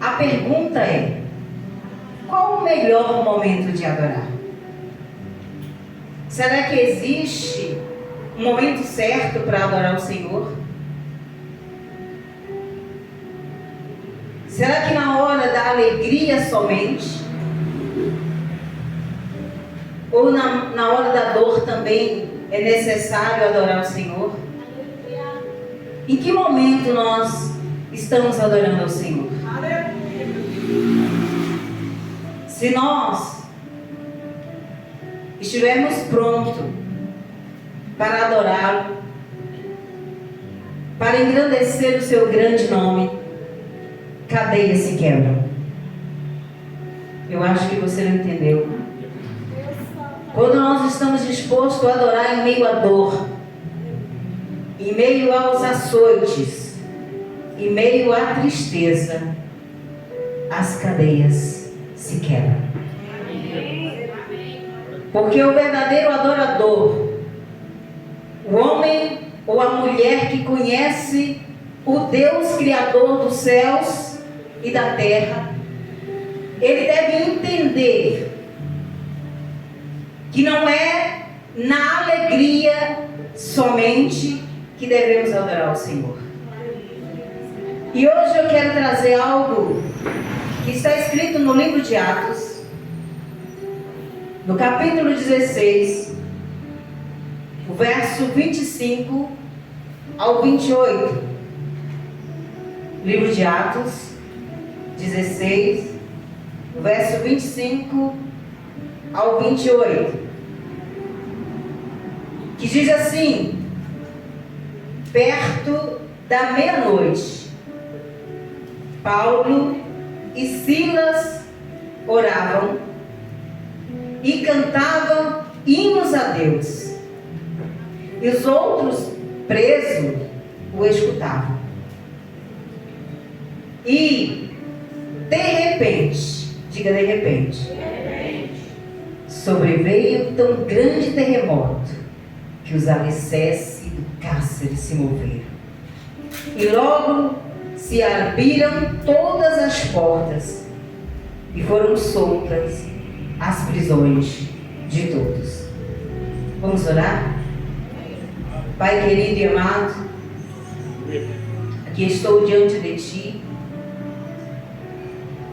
a pergunta é: qual o melhor momento de adorar? Será que existe um momento certo para adorar o Senhor? Será que na hora da alegria somente? Ou na hora da dor também é necessário adorar o Senhor? Em que momento nós estamos adorando ao Senhor? Se nós estivermos prontos para adorá-lo, para engrandecer o seu grande nome, cadeias se quebram. Eu acho que você não entendeu. Quando nós estamos dispostos a adorar em meio à dor, em meio aos açoites, em meio à tristeza, as cadeias se quebram. Porque o verdadeiro adorador, o homem ou a mulher que conhece o Deus Criador dos céus e da terra, ele deve entender que não é na alegria somente que devemos adorar o Senhor. E hoje eu quero trazer algo que está escrito no livro de Atos, no capítulo 16, o verso 25 ao 28. Livro de Atos 16, o verso 25 ao 28, que diz assim: perto da meia-noite, Paulo e Silas oravam e cantavam hinos a Deus, e os outros presos o escutavam. E de repente, diga de repente, sobreveio tão grande terremoto que os alicerces do cárcere se moveram, e logo se abriram todas as portas e foram soltas as prisões de todos. Vamos orar? Pai querido e amado, aqui estou diante de Ti.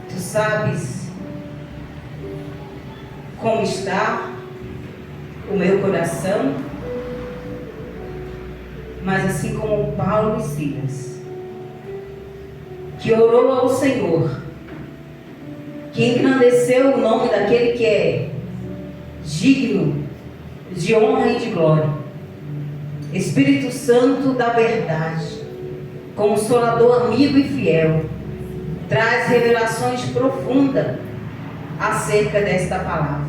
Tu sabes como está o meu coração, mas assim como Paulo e Silas, que orou ao Senhor, que engrandeceu o nome daquele que é digno de honra e de glória, Espírito Santo da verdade, Consolador, amigo e fiel, traz revelações profundas acerca desta palavra,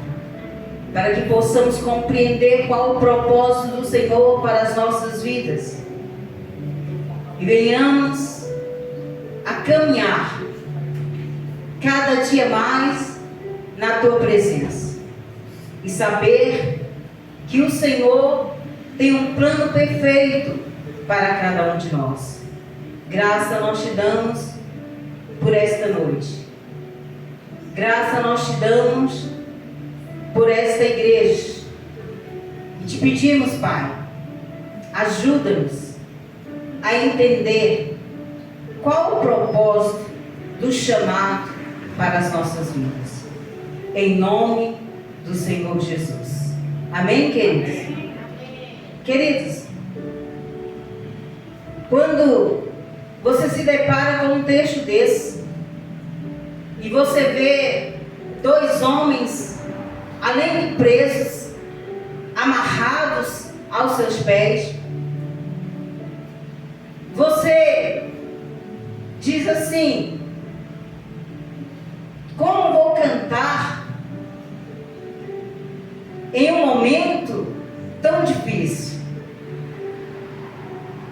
para que possamos compreender qual o propósito do Senhor para as nossas vidas e venhamos a caminhar cada dia mais na Tua presença e saber que o Senhor tem um plano perfeito para cada um de nós. Graça nós te damos por esta noite. Graça nós te damos por esta igreja. E te pedimos, Pai, ajuda-nos a entender qual o propósito do chamado para as nossas vidas. Em nome do Senhor Jesus. Amém, queridos? Queridos, quando você se depara com um texto desse e você vê dois homens, além de presos, amarrados aos seus pés, você diz assim: como vou cantar em um momento tão difícil?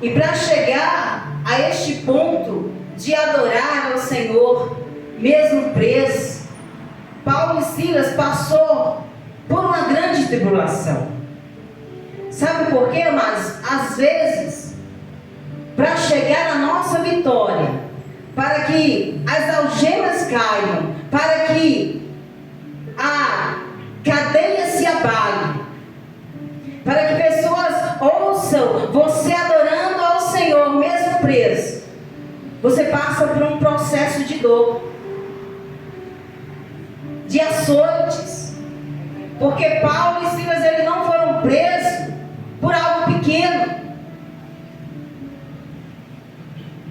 E para chegar a este ponto de adorar ao Senhor, mesmo preso, Paulo e Silas passou por uma grande tribulação. Sabe por quê, amados? Às vezes, para chegar à nossa vitória, para que as algemas você passa por um processo de dor, de açoites. Porque Paulo e Silas, eles não foram presos por algo pequeno.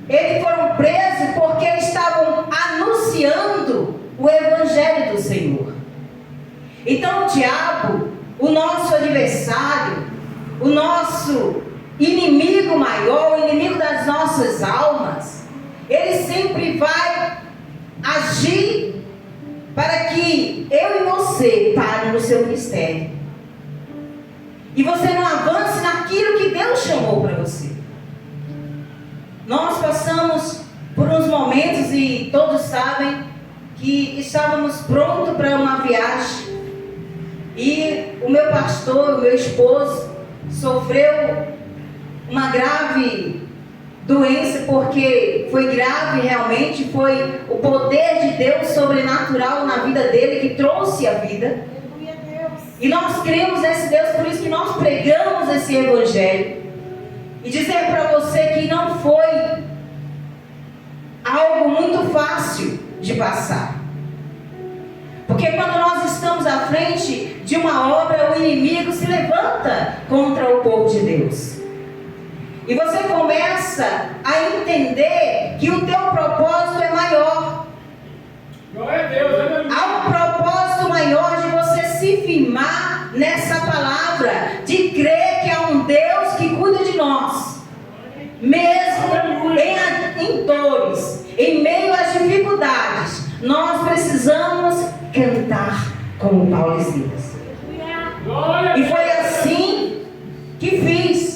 Eles foram presos porque eles estavam anunciando o Evangelho do Senhor. Então o diabo, o nosso adversário, o nosso inimigo maior, o inimigo das nossas almas, ele sempre vai agir para que eu e você parem no seu mistério. E você não avance naquilo que Deus chamou para você. Nós passamos por uns momentos, e todos sabem, que estávamos prontos para uma viagem. E o meu pastor, o meu esposo, sofreu uma grave doença, porque foi grave realmente, foi o poder de Deus sobrenatural na vida dele que trouxe a vida. E nós cremos nesse Deus, por isso que nós pregamos esse Evangelho. E dizer para você que não foi algo muito fácil de passar. Porque quando nós estamos à frente de uma obra, o inimigo se levanta contra o povo de Deus. E você começa a entender que o teu propósito é maior. Glória a Deus, aleluia. Há um propósito maior de você se firmar nessa palavra, de crer que há um Deus que cuida de nós. Mesmo em dores, em meio às dificuldades, nós precisamos cantar como Paulo e Silas. E foi assim que fiz.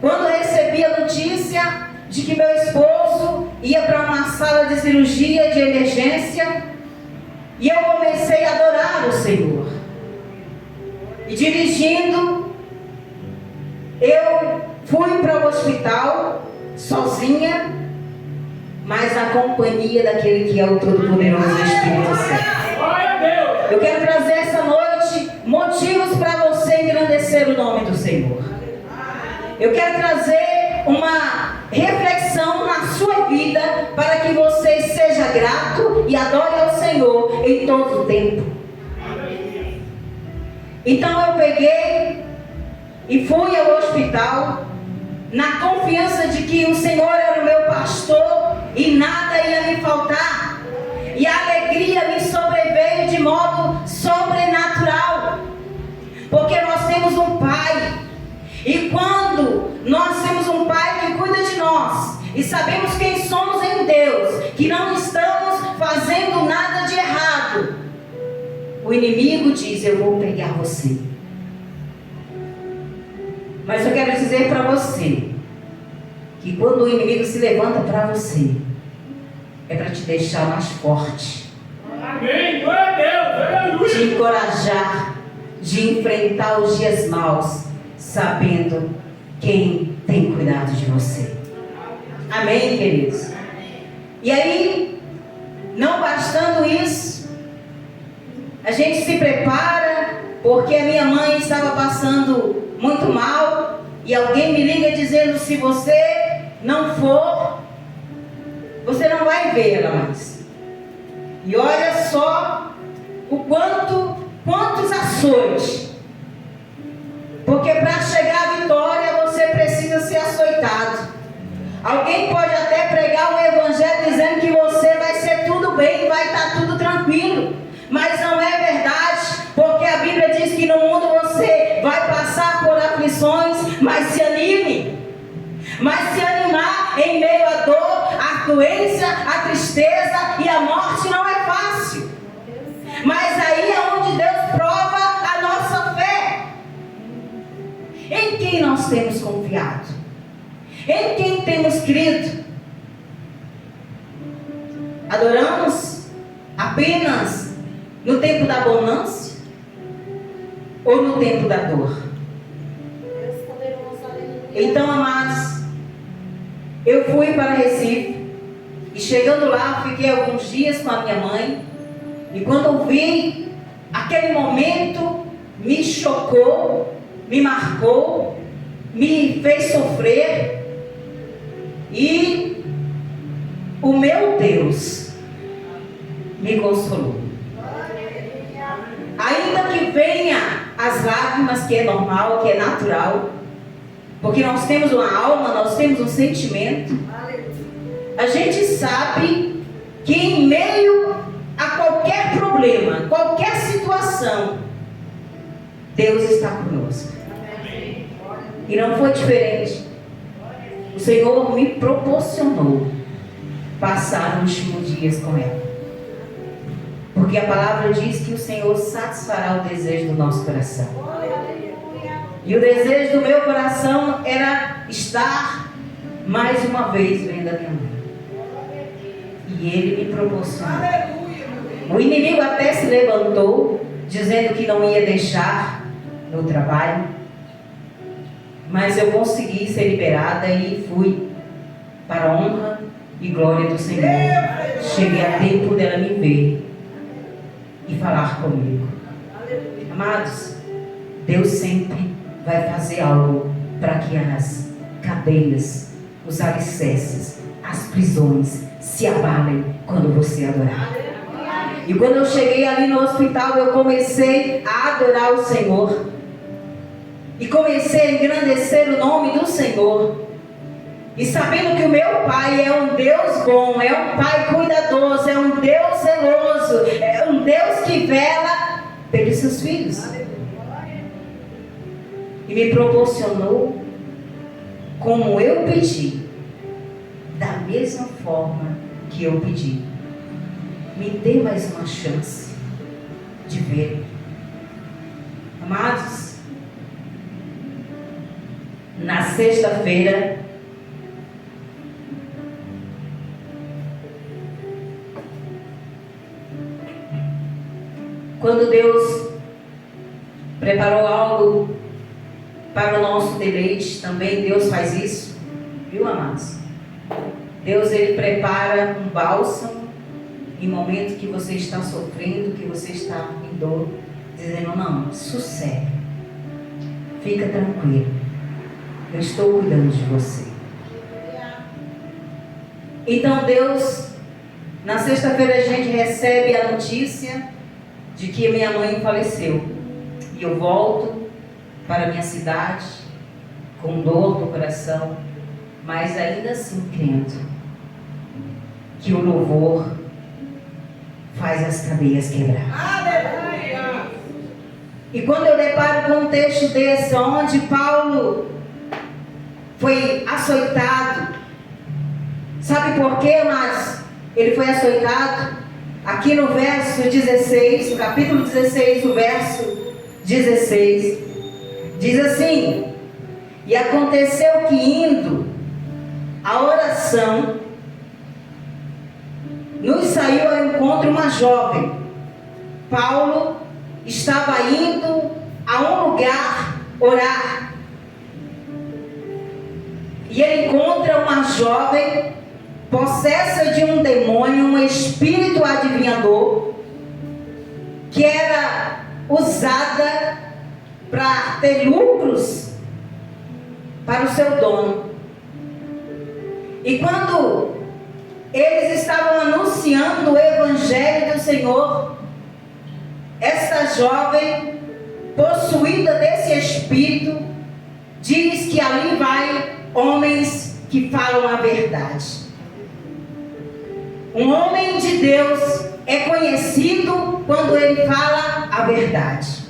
Quando recebi a notícia de que meu esposo ia para uma sala de cirurgia de emergência, e eu comecei a adorar o Senhor. E dirigindo, eu fui para o hospital sozinha, mas na companhia daquele que é o Todo-Poderoso Espírito Santo. Glória a Deus. Eu quero trazer essa noite motivos para você engrandecer o nome do Senhor. Eu quero trazer uma reflexão na sua vida para que você seja grato e adore ao Senhor em todo o tempo. Então eu peguei e fui ao hospital na confiança de que o Senhor era o meu pastor e nada ia me faltar. E a alegria me sobreveio de modo sobrenatural, porque nós temos um Pai. E quando nós temos um Pai que cuida de nós e sabemos quem somos em Deus, que não estamos fazendo nada de errado, o inimigo diz: eu vou pegar você. Mas eu quero dizer para você que quando o inimigo se levanta para você, é para te deixar mais forte. Amém. Glória a Deus. Aleluia. Te encorajar, de enfrentar os dias maus, sabendo quem tem cuidado de você. Amém, queridos? E aí, não bastando isso, a gente se prepara, porque a minha mãe estava passando muito mal, e alguém me liga dizendo: se você não for, você não vai ver ela mais. E olha só o quantos açoites. Porque para chegar à vitória você precisa ser açoitado. Alguém pode até pregar um evangelho dizendo que você vai ser tudo bem, vai estar tudo tranquilo. Mas não é verdade, porque a Bíblia diz que no mundo você vai passar por aflições, mas se anime. Mas se animar em meio à dor, à doença, à tristeza e à morte não é fácil. Mas aí é onde Deus prova a nossa fé. Em quem nós temos confiado? Em quem temos crido? Adoramos apenas no tempo da bonança ou no tempo da dor? Então, amados, eu fui para Recife e chegando lá, fiquei alguns dias com a minha mãe. E quando eu vi aquele momento, me chocou, me marcou, me fez sofrer. E o meu Deus me consolou. Ainda que venha as lágrimas, que é normal, que é natural, porque nós temos uma alma, nós temos um sentimento, a gente sabe que em meio a qualquer problema, qualquer situação, Deus está conosco. E não foi diferente. O Senhor me proporcionou passar os últimos dias com ela. Porque a palavra diz que o Senhor satisfará o desejo do nosso coração. E o desejo do meu coração era estar mais uma vez vendo a minha mãe. E Ele me proporcionou. O inimigo até se levantou, dizendo que não ia deixar no trabalho. Mas eu consegui ser liberada e fui para a honra e glória do Senhor. Cheguei a tempo dela me ver e falar comigo. Amados, Deus sempre vai fazer algo para que as cadeias, os alicerces, as prisões se abalem quando você adorar. E quando eu cheguei ali no hospital, eu comecei a adorar o Senhor. E comecei a engrandecer o nome do Senhor. E sabendo que o meu Pai é um Deus bom, é um Pai cuidadoso, é um Deus zeloso, é um Deus que vela pelos seus filhos. E me proporcionou como eu pedi, da mesma forma que eu pedi. Me dê mais uma chance de ver. Amados, na sexta-feira, quando Deus preparou algo para o nosso deleite, também Deus faz isso, viu, amados? Deus, Ele prepara um bálsamo em momento que você está sofrendo, que você está em dor, dizendo: não, sossega, fica tranquilo, eu estou cuidando de você. Então Deus, na sexta-feira a gente recebe a notícia de que minha mãe faleceu. E eu volto para minha cidade com dor no coração, mas ainda assim crendo que o louvor faz as cadeias quebrar. Aleluia! E quando eu deparo com um texto desse, onde Paulo foi açoitado, sabe por quê, mas ele foi açoitado? Aqui no verso 16, no capítulo 16, o verso 16, diz assim: e aconteceu que indo a oração, nos saiu ao encontro uma jovem. Paulo estava indo a um lugar orar. E ele encontra uma jovem possessa de um demônio, um espírito adivinhador, que era usada para ter lucros para o seu dono. E quando eles estavam anunciando o evangelho do Senhor, essa jovem, possuída desse espírito, diz que ali vai homens que falam a verdade. Um homem de Deus é conhecido quando ele fala a verdade.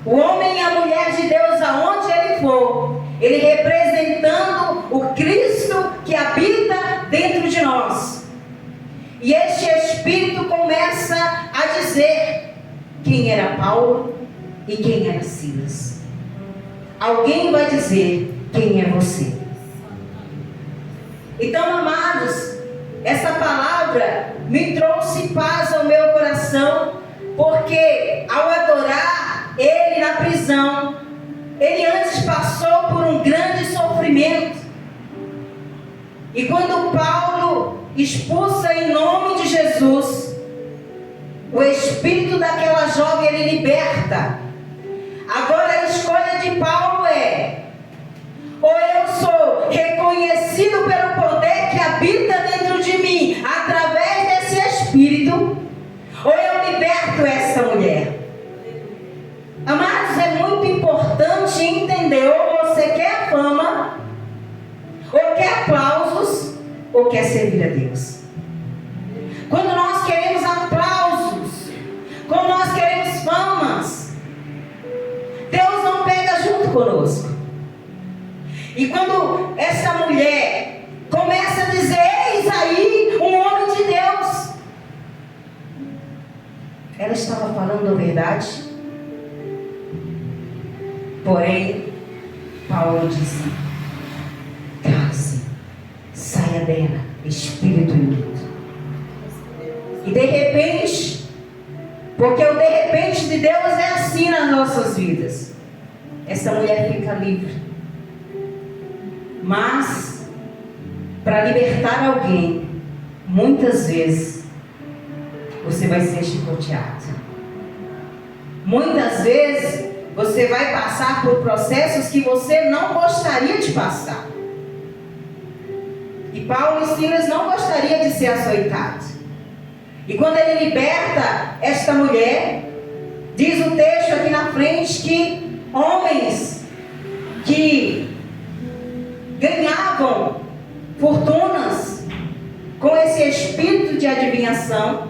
O homem e a mulher de Deus, aonde ele for, ele representando o Cristo que habita dentro de nós. E este Espírito começa a dizer quem era Paulo e quem era Silas. Alguém vai dizer quem é você. Então, amados, essa palavra me trouxe paz ao meu coração, porque ao adorar ele na prisão, ele antes passou por um grande sofrimento. E quando Paulo expulsa em nome de Jesus, o espírito daquela jovem ele liberta. Agora a escolha de Paulo é: ou eu sou reconhecido pelo poder que habita dentro de mim, marido, ou eu liberto essa mulher. Amados, é muito importante entender: ou você quer fama, ou quer aplausos, ou quer servir a Deus. Quando nós queremos aplausos, quando nós queremos famas, Deus não pega junto conosco. E quando essa mulher começa a dizer: eis aí um homem de Deus, ela estava falando a verdade. Porém, Paulo disse: cala-se, saia dela, espírito imundo. E de repente, porque o de repente de Deus é assim nas nossas vidas, essa mulher fica livre. Mas, para libertar alguém, muitas vezes, você vai ser chicoteado. Muitas vezes, você vai passar por processos que você não gostaria de passar. E Paulo e Silas não gostariam de ser açoitados. E quando ele liberta esta mulher, diz o texto aqui na frente que homens que ganhavam fortunas com esse espírito de adivinhação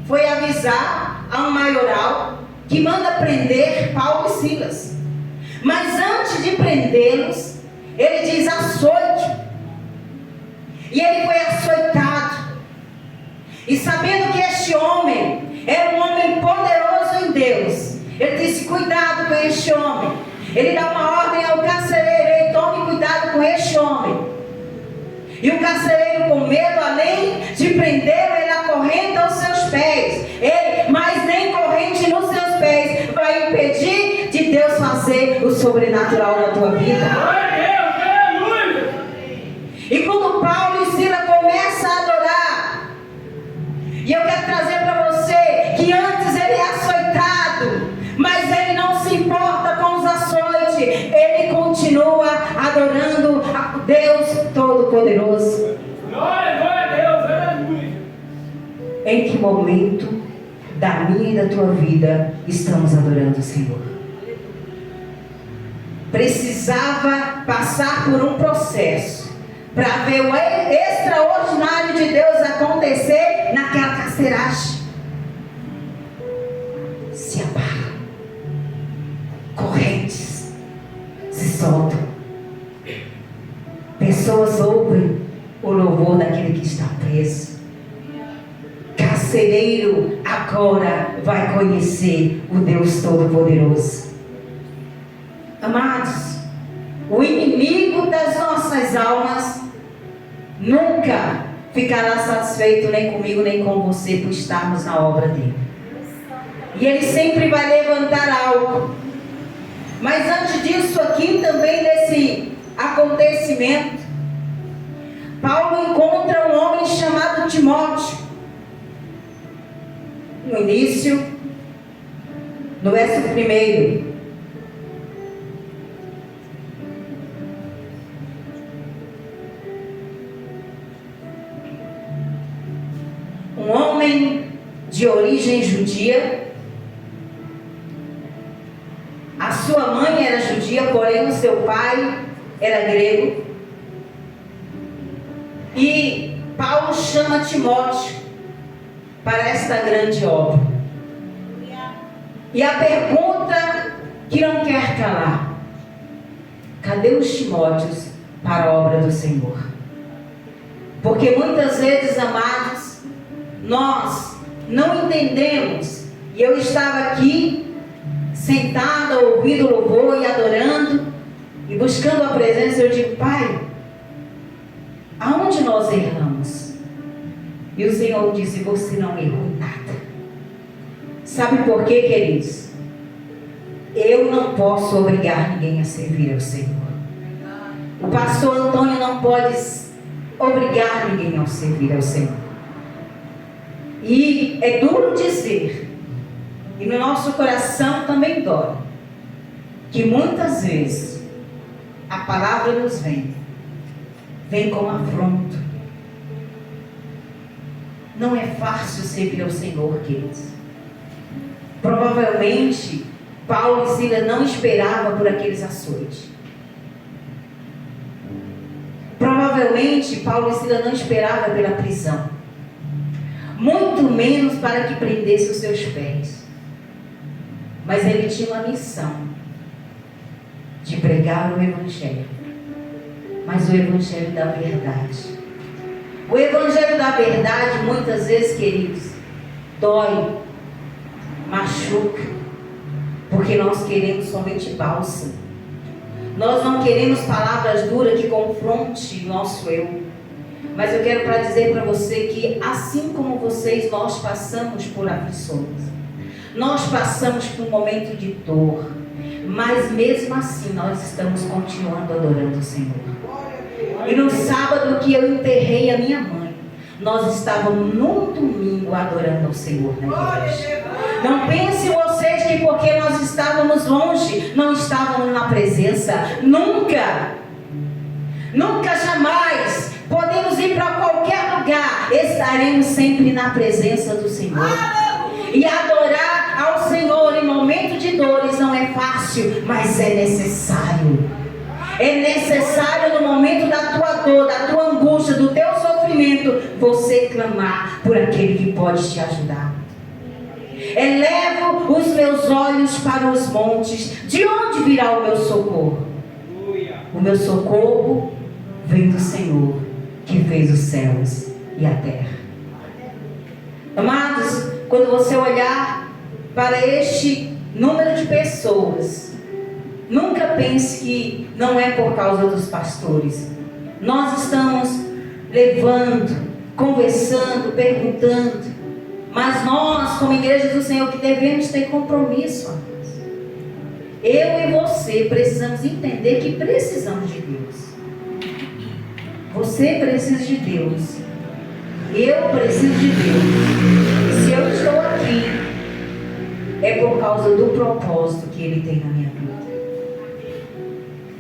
foi avisar a um maioral que manda prender Paulo e Silas. Mas antes de prendê-los, ele diz: açoite. E ele foi açoitado. E sabendo que este homem era um homem poderoso em Deus, ele disse: cuidado com este homem. Ele dá uma ordem ao carcereiro: ele tome cuidado com este homem. E o carcereiro, com medo, além de prendê-lo, ele acorrenta aos seus pés. Mas nem corrente nos seus pés vai impedir de Deus fazer o sobrenatural na tua vida. E quando Paulo e Silas começam a adorar, e eu quero trazer para você que antes ele é açoitado, mas ele não se importa com os açoites, ele continua adorando a Deus Todo-Poderoso. Glória a Deus, aleluia. Em que momento da minha e da tua vida estamos adorando o Senhor? Precisava passar por um processo para ver o extraordinário de Deus acontecer naquela carceragem. Se abarra, correntes se soltam, pessoas ouvem o louvor daquele que está preso. Carcereiro agora vai conhecer o Deus Todo-Poderoso. Amados, o inimigo das nossas almas nunca ficará satisfeito nem comigo nem com você por estarmos na obra dele. E ele sempre vai levantar algo. Mas antes disso aqui também, desse acontecimento, Paulo encontra um homem chamado Timóteo. No início, no verso 1, um homem de origem judia. A sua mãe era judia, porém o seu pai era grego. E Paulo chama Timóteo para esta grande obra. E a pergunta que não quer calar: cadê os Timóteos para a obra do Senhor? Porque muitas vezes, amados, nós não entendemos. E eu estava aqui sentada, ouvindo o louvor e adorando e buscando a presença. Eu digo: Pai, aonde nós erramos? E o Senhor disse: você não errou nada. Sabe por quê, queridos? Eu não posso obrigar ninguém a servir ao Senhor. O pastor Antônio não pode obrigar ninguém a servir ao Senhor. E é duro dizer, e no nosso coração também dói, que muitas vezes a palavra nos vem como afronto. Não é fácil servir ao Senhor, queridos. Provavelmente, Paulo e Silas não esperavam por aqueles açoites. Provavelmente, Paulo e Silas não esperavam pela prisão. Muito menos para que prendesse os seus pés. Mas ele tinha uma missão de pregar o Evangelho. Mas o Evangelho da verdade. O Evangelho da verdade, muitas vezes, queridos, dói, machuca, porque nós queremos somente bálsamo. Nós não queremos palavras duras que confronte nosso eu. Mas eu quero dizer para você que, assim como vocês, nós passamos por aflições. Nós passamos por um momento de dor. Mas mesmo assim, nós estamos continuando adorando o Senhor. E no sábado que eu enterrei a minha mãe, nós estávamos no domingo adorando ao Senhor na igreja. Não pensem vocês que porque nós estávamos longe, não estávamos na presença. Nunca, jamais podemos ir para qualquer lugar. Estaremos sempre na presença do Senhor. E adorar ao Senhor em momento de dores não é fácil, mas é necessário. É necessário no momento da tua dor, da tua angústia, do teu sofrimento, você clamar por aquele que pode te ajudar. Elevo os meus olhos para os montes. De onde virá o meu socorro? O meu socorro vem do Senhor, que fez os céus e a terra. Amados, quando você olhar para este número de pessoas, nunca pense que não é por causa dos pastores. Nós estamos levando, conversando, perguntando. Mas nós, como igreja do Senhor, que devemos ter compromisso, amados. Eu e você precisamos entender que precisamos de Deus. Você precisa de Deus. Eu preciso de Deus. E se eu estou aqui, é por causa do propósito que Ele tem na minha vida.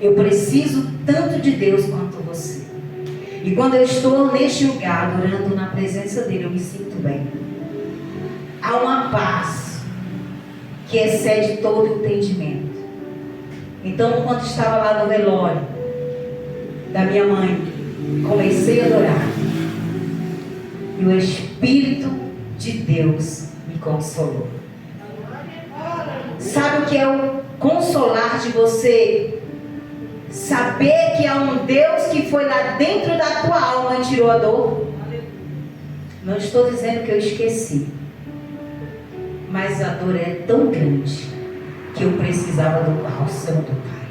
Eu preciso tanto de Deus quanto você. E quando eu estou neste lugar, adorando na presença dEle, eu me sinto bem. Há uma paz que excede todo entendimento. Então, quando estava lá no velório da minha mãe, comecei a adorar. E o Espírito de Deus me consolou. Sabe o que é o consolar de você? Saber que há um Deus que foi lá dentro da tua alma e tirou a dor. Não estou dizendo que eu esqueci. Mas a dor é tão grande que eu precisava do bálsamo do Pai.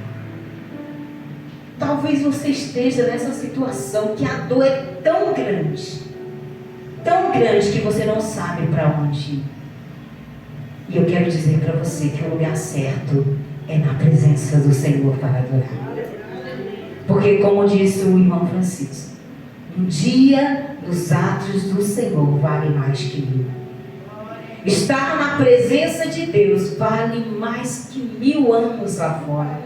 Talvez você esteja nessa situação que a dor é tão grande que você não sabe para onde ir. E eu quero dizer para você que o lugar certo é na presença do Senhor para adorar. Porque, como disse o irmão Francisco, um dia nos átrios do Senhor vale mais que 1000. Estar na presença de Deus vale mais que 1000 anos lá fora.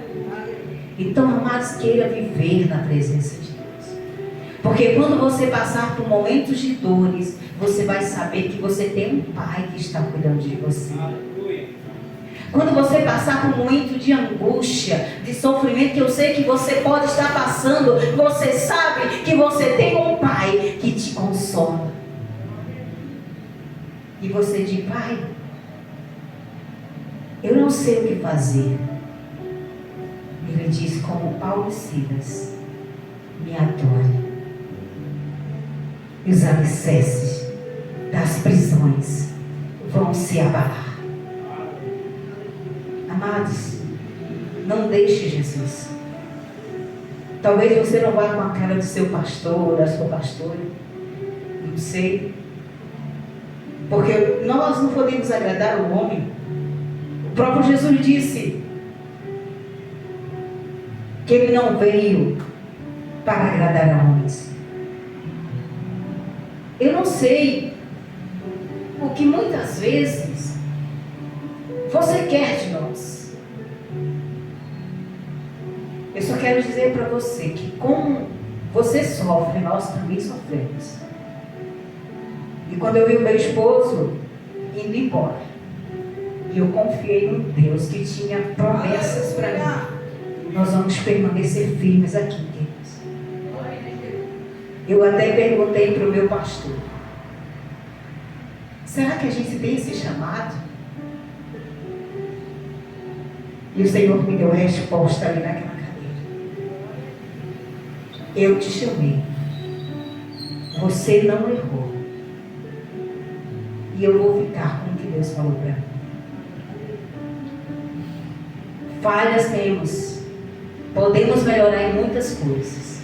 Então, amados, queira viver na presença de Deus. Porque quando você passar por momentos de dores, você vai saber que você tem um Pai que está cuidando de você. Quando você passar por um momento de angústia, de sofrimento, que eu sei que você pode estar passando, você sabe que você tem um Pai que te consola. E você diz: Pai, eu não sei o que fazer. Ele diz, como Paulo e Silas: me adore. E os alicerces das prisões vão se abalar. Amados, não deixe Jesus. Talvez você não vá com a cara do seu pastor ou da sua pastora. Não sei. Porque nós não podemos agradar o homem. O próprio Jesus disse que Ele não veio para agradar a homens. Eu não sei o que muitas vezes você quer de nós. Eu só quero dizer para você que como você sofre, nós também sofremos. E quando eu vi o meu esposo indo embora, e eu confiei num Deus que tinha promessas para mim, nós vamos permanecer firmes aqui, Deus. Eu até perguntei para o meu pastor: será que a gente tem esse chamado? E o Senhor me deu a resposta ali naquela cadeira: eu te chamei, você não errou, e eu vou ficar com o que Deus falou para mim. Falhas temos, podemos melhorar em muitas coisas,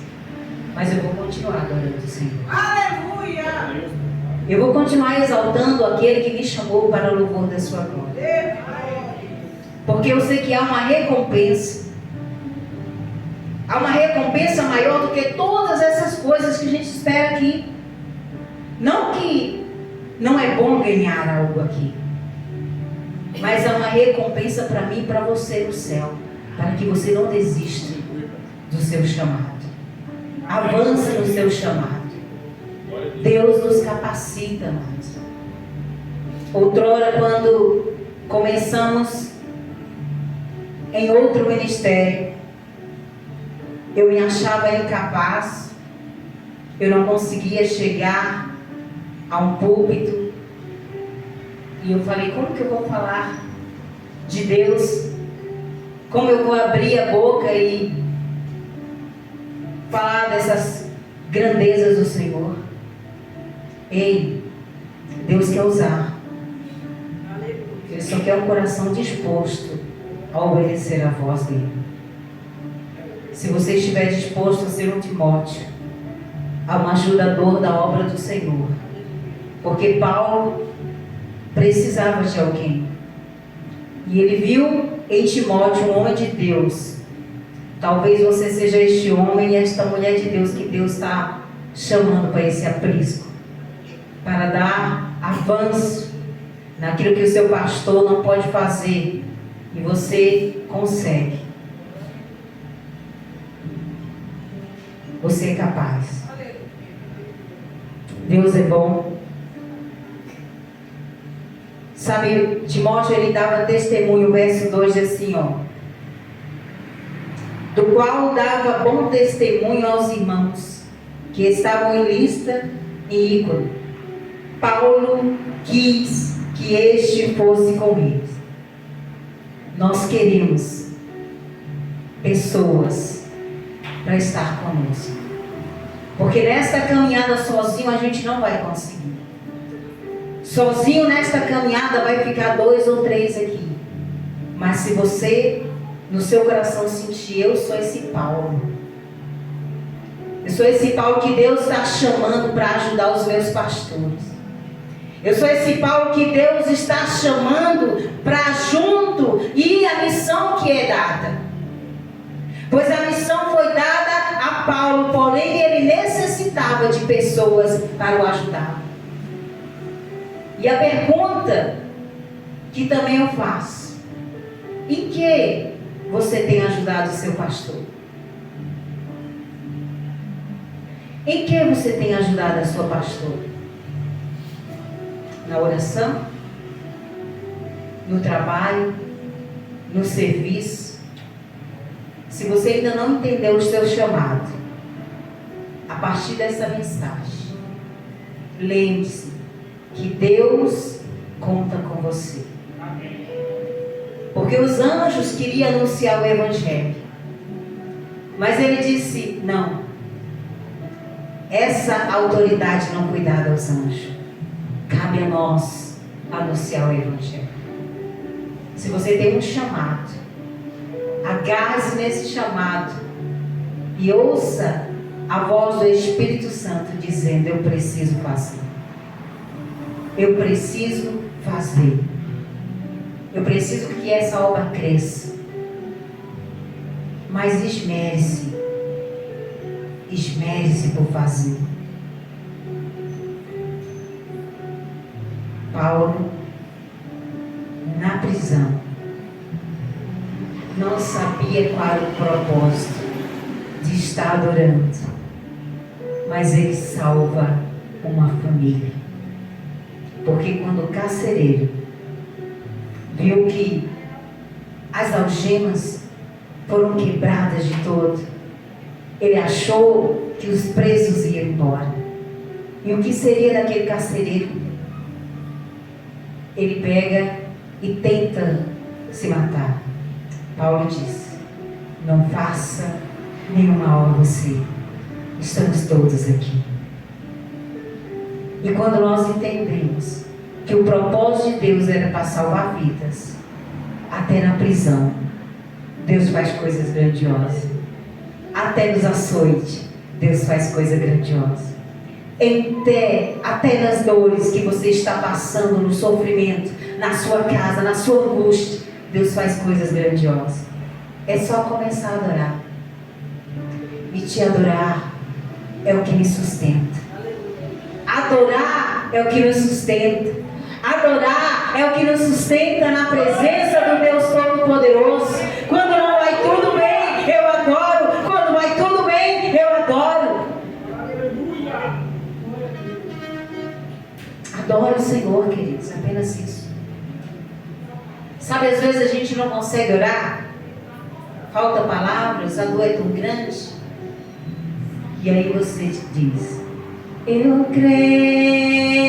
mas eu vou continuar adorando o Senhor. Aleluia! Eu vou continuar exaltando aquele que me chamou para o louvor da sua glória. Porque eu sei que há uma recompensa. Há uma recompensa maior do que todas essas coisas que a gente espera aqui. Não que não é bom ganhar algo aqui, mas há uma recompensa para mim e para você no céu, para que você não desista do seu chamado. Avance no seu chamado. Deus nos capacita, amados. Outrora, quando começamos em outro ministério, eu me achava incapaz, eu não conseguia chegar a um púlpito, e eu falei: como que eu vou falar de Deus? Como eu vou abrir a boca e falar dessas grandezas do Senhor? Ei, Deus quer usar. Ele só quer um coração disposto a obedecer a voz dele. Se você estiver disposto a ser um Timóteo, a um ajudador da obra do Senhor, porque Paulo precisava de alguém, e ele viu em Timóteo um homem de Deus. Talvez você seja este homem e esta mulher de Deus que Deus está chamando para esse aprisco, para dar avanço naquilo que o seu pastor não pode fazer, e você consegue. Você é capaz. Deus é bom. Sabe, Timóteo, ele dava testemunho, o verso 2 diz assim, do qual dava bom testemunho aos irmãos que estavam em Listra e Ícaro. Paulo quis que este fosse com eles. Nós queremos pessoas para estar conosco, porque nesta caminhada sozinho a gente não vai conseguir. Sozinho nesta caminhada vai ficar 2 ou 3 aqui. Mas se você no seu coração sentir: eu sou esse Paulo, eu sou esse Paulo que Deus está chamando para ajudar os meus pastores, eu sou esse Paulo que Deus está chamando para junto ir a missão que é dada. Pois a missão foi dada a Paulo, porém ele necessitava de pessoas para o ajudar. E a pergunta que também eu faço: em que você tem ajudado o seu pastor? Em que você tem ajudado a sua pastora? Na oração? No trabalho? No serviço? Se você ainda não entendeu o seu chamado, a partir dessa mensagem, lembre-se que Deus conta com você. Porque os anjos queriam anunciar o Evangelho, mas ele disse: não, essa autoridade não foi dada aos anjos, cabe a nós anunciar o Evangelho. Se você tem um chamado, agarre-se nesse chamado e ouça a voz do Espírito Santo dizendo: eu preciso fazer. Eu preciso fazer. Eu preciso que essa obra cresça. Mas esmere-se. Esmere-se por fazer. Paulo, na prisão, não sabia qual era o propósito de estar adorando, mas ele salva uma família. Porque quando o carcereiro viu que as algemas foram quebradas de todo, ele achou que os presos iam embora. E o que seria daquele carcereiro? Ele pega e tenta se matar. Paulo diz: não faça nenhum mal a você. Estamos todos aqui. E quando nós entendemos que o propósito de Deus era para salvar vidas, até na prisão, Deus faz coisas grandiosas. Até nos açoites, Deus faz coisa grandiosa. Até nas dores que você está passando, no sofrimento, na sua casa, na sua angústia, Deus faz coisas grandiosas. É só começar a adorar. E te adorar é o que me sustenta. Adorar é o que nos sustenta. Adorar é o que nos sustenta na presença do Deus Todo-Poderoso. Quando não vai tudo bem, eu adoro. Quando vai tudo bem, eu adoro. Adore o Senhor, queridos, apenas isso. Sabe, às vezes a gente não consegue orar, falta palavras, a dor é tão grande. E aí você diz: eu creio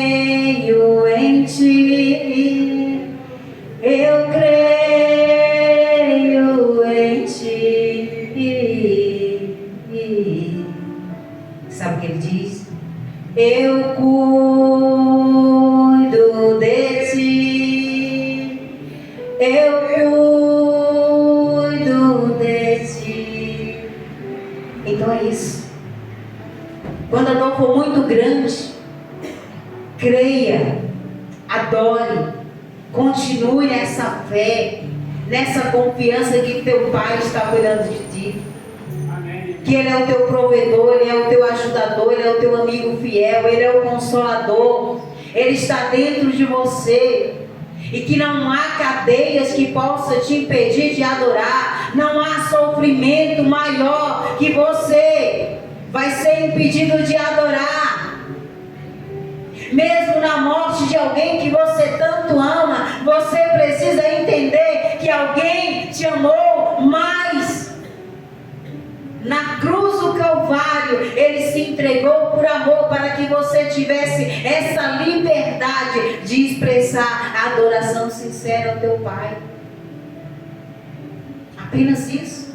em Ti, eu creio em Ti. Sabe o que ele diz? Eu cuido de Ti, eu cuido de Ti. Então é isso. Quando a dor for muito grande, creia, adore, continue nessa fé, nessa confiança que teu Pai está cuidando de ti. Amém. Que Ele é o teu provedor, Ele é o teu ajudador, Ele é o teu amigo fiel, Ele é o consolador, Ele está dentro de você. E que não há cadeias que possam te impedir de adorar, não há sofrimento maior que você vai ser impedido de adorar. Mesmo na morte de alguém que você tanto ama, você precisa entender que alguém te amou mais. Na cruz do Calvário, Ele se entregou por amor, para que você tivesse essa liberdade de expressar a adoração sincera ao teu Pai. Apenas isso.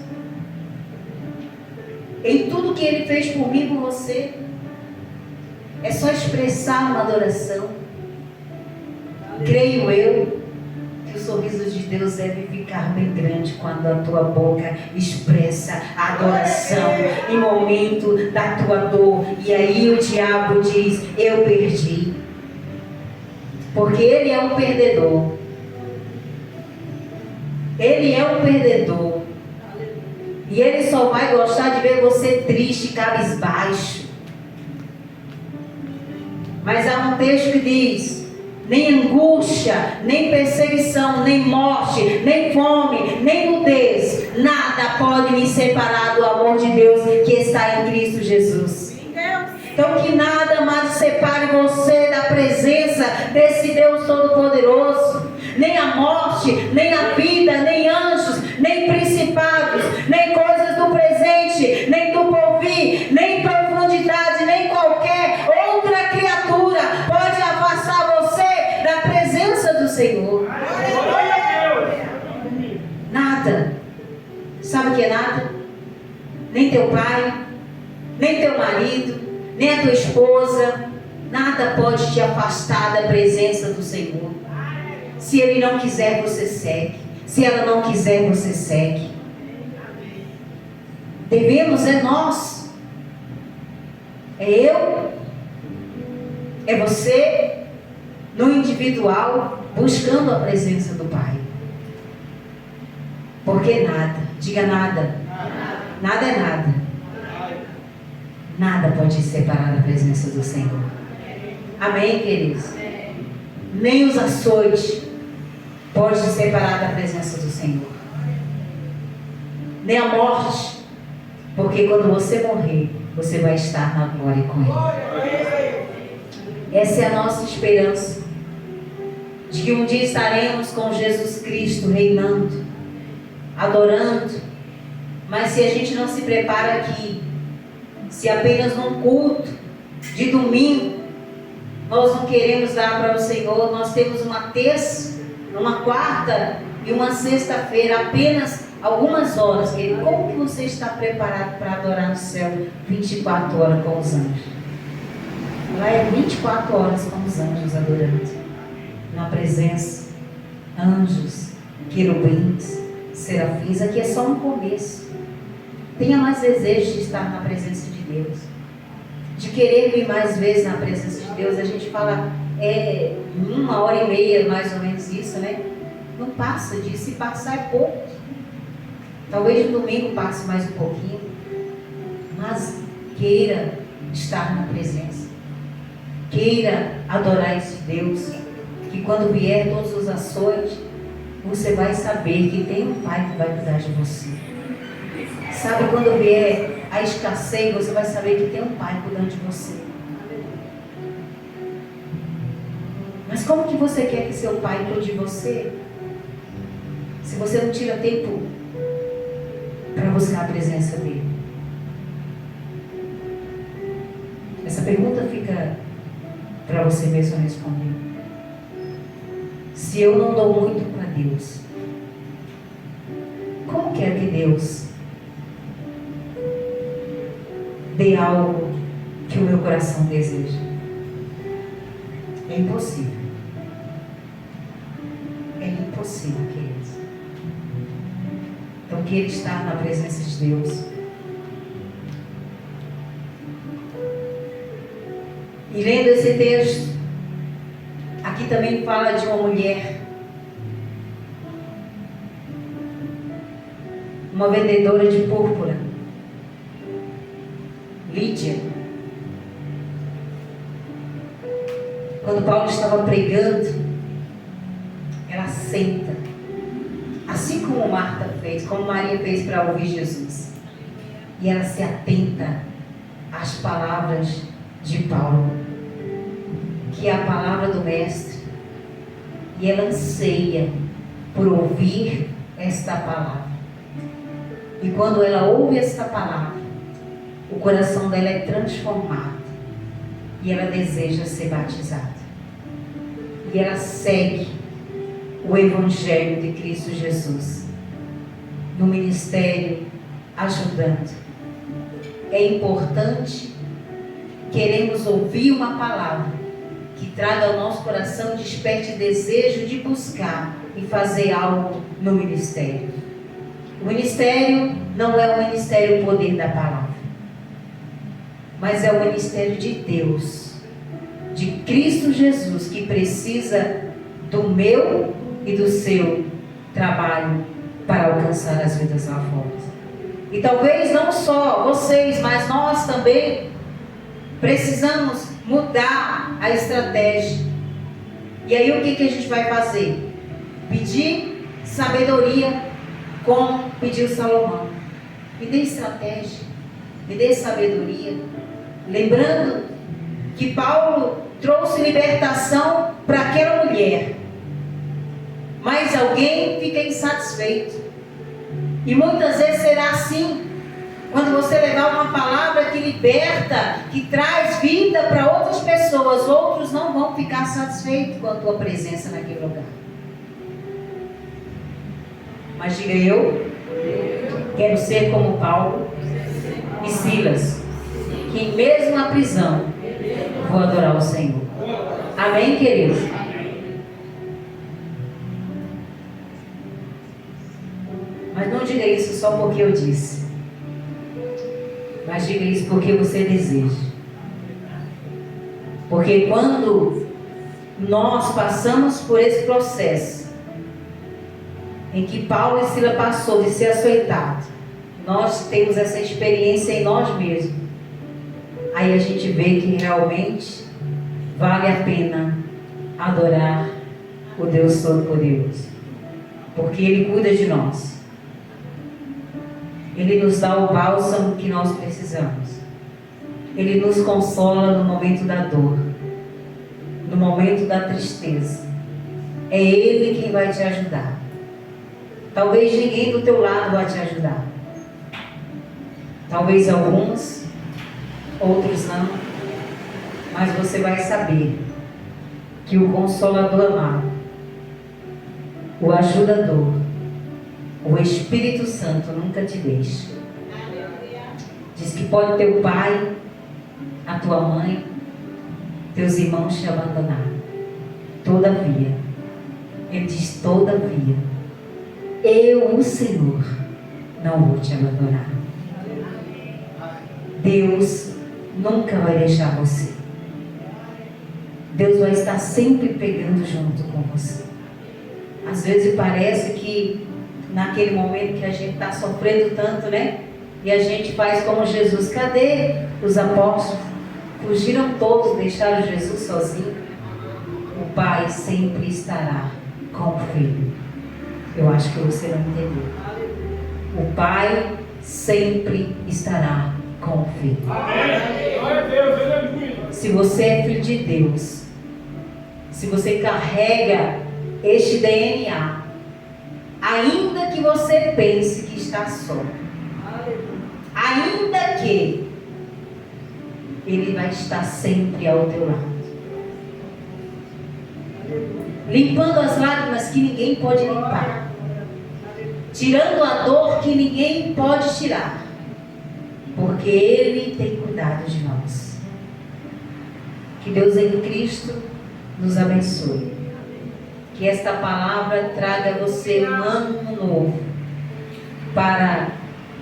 Em tudo que Ele fez por mim e por você, é só expressar uma adoração. Creio eu que o sorriso de Deus deve ficar bem grande quando a tua boca expressa a adoração em momento da tua dor. E aí o diabo diz: eu perdi. Porque ele é um perdedor. Ele é um perdedor. E ele só vai gostar de ver você triste, cabisbaixo. Mas há um texto que diz: nem angústia, nem perseguição, nem morte, nem fome, nem nudez, nada pode me separar do amor de Deus que está em Cristo Jesus. Então que nada mais separe você da presença desse Deus Todo-Poderoso. Nem a morte, nem a vida, nem anjos, nem principados, nem coisas do presente, nem do porvir, nem profundidade, nem qualquer outra criatura pode afastar você da presença do Senhor. Nada. Sabe o que é nada? Nem teu pai, nem teu marido, nem a tua esposa. Nada pode te afastar da presença do Senhor. Se Ele não quiser, você segue. Se ela não quiser, você segue. Devemos é nós. É eu. É você. No individual, buscando a presença do Pai. Porque nada, diga nada. Nada é nada. Nada pode te separar da presença do Senhor. Amém, queridos? Nem os açoites pode te separar da presença do Senhor. Nem a morte. Porque quando você morrer, você vai estar na glória com Ele. Essa é a nossa esperança. de que um dia estaremos com Jesus Cristo reinando, adorando. Mas se a gente não se prepara aqui, se apenas num culto de domingo nós não queremos dar para o Senhor, nós temos uma terça, uma quarta e uma sexta-feira, apenas algumas horas, querido. Como que você está preparado para adorar no céu 24 horas com os anjos? Lá é 24 horas com os anjos adorando, na presença, anjos, querubins, serafins. Aqui é só um começo. Tenha mais desejo de estar na presença de Deus, de querer vir mais vezes na presença de Deus. A gente fala 1h30, mais ou menos isso, né? Não passa disso, se passar é pouco. Talvez no domingo passe mais um pouquinho, mas queira estar na presença, queira adorar esse Deus, que quando vier todas as ações, você vai saber que tem um Pai que vai cuidar de você. Sabe, quando vier a escassez, você vai saber que tem um Pai cuidando de você. Mas como que você quer que seu Pai cuide de você, se você não tira tempo para buscar a presença dele? Essa pergunta fica para você mesmo responder. Se eu não dou muito para Deus, como quer que Deus dê algo que o meu coração deseja? É impossível. É impossível, queridos. Então, queira estar na presença de Deus. E lendo esse texto, aqui também fala de uma mulher, uma vendedora de púrpura, Lídia. Quando Paulo estava pregando, ela senta, assim como Marta fez, como Maria fez para ouvir Jesus, e ela se atenta às palavras de Paulo, que é a palavra do Mestre, e ela anseia por ouvir esta palavra. E quando ela ouve esta palavra, o coração dela é transformado e ela deseja ser batizada. E ela segue o Evangelho de Cristo Jesus no ministério, ajudando. É importante queremos ouvir uma palavra que traga ao nosso coração, desperte desejo de buscar e fazer algo no ministério. O ministério não é o ministério poder da palavra, mas é o ministério de Deus, de Cristo Jesus, que precisa do meu e do seu trabalho para alcançar as vidas lá fora. E talvez não só vocês, mas nós também precisamos mudar a estratégia. E aí o que a gente vai fazer? Pedir sabedoria, como pediu Salomão. Me dê estratégia, me dê sabedoria. Lembrando que Paulo trouxe libertação para aquela mulher, mas alguém fica insatisfeito. E muitas vezes será assim. Quando você levar uma palavra que liberta, que traz vida para outras pessoas, outros não vão ficar satisfeitos com a tua presença naquele lugar. Mas diga eu, quero ser como Paulo e Silas, que mesmo na prisão vou adorar o Senhor. Amém, queridos? Mas não diga isso só porque eu disse, mas diga isso porque você deseja. Porque quando nós passamos por esse processo em que Paulo e Silas passou de ser açoitado, nós temos essa experiência em nós mesmos. Aí a gente vê que realmente vale a pena adorar o Deus Todo-Poderoso, porque Ele cuida de nós. Ele nos dá o bálsamo que nós precisamos. Ele nos consola no momento da dor, no momento da tristeza. É Ele quem vai te ajudar. Talvez ninguém do teu lado vai te ajudar. Talvez alguns, outros não. Mas você vai saber que o Consolador amado, o Ajudador, o Espírito Santo nunca te deixa. Diz que pode teu pai, a tua mãe, teus irmãos te abandonar. Todavia, ele diz: todavia, eu, o Senhor, não vou te abandonar. Deus nunca vai deixar você. Deus vai estar sempre pegando junto com você. Às vezes parece que naquele momento que a gente está sofrendo tanto, né? E a gente faz como Jesus. Cadê os apóstolos? Fugiram todos, deixaram Jesus sozinho. O Pai sempre estará com o Filho. Eu acho que você não entendeu. O Pai sempre estará com o Filho. Amém. Glória a Deus, aleluia. Se você é filho de Deus, se você carrega este DNA, ainda que você pense que está só, ainda que Ele vai estar sempre ao teu lado, limpando as lágrimas que ninguém pode limpar, tirando a dor que ninguém pode tirar, porque Ele tem cuidado de nós. Que Deus em Cristo nos abençoe. Que esta palavra traga a você um ânimo novo para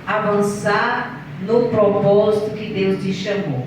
avançar no propósito que Deus te chamou.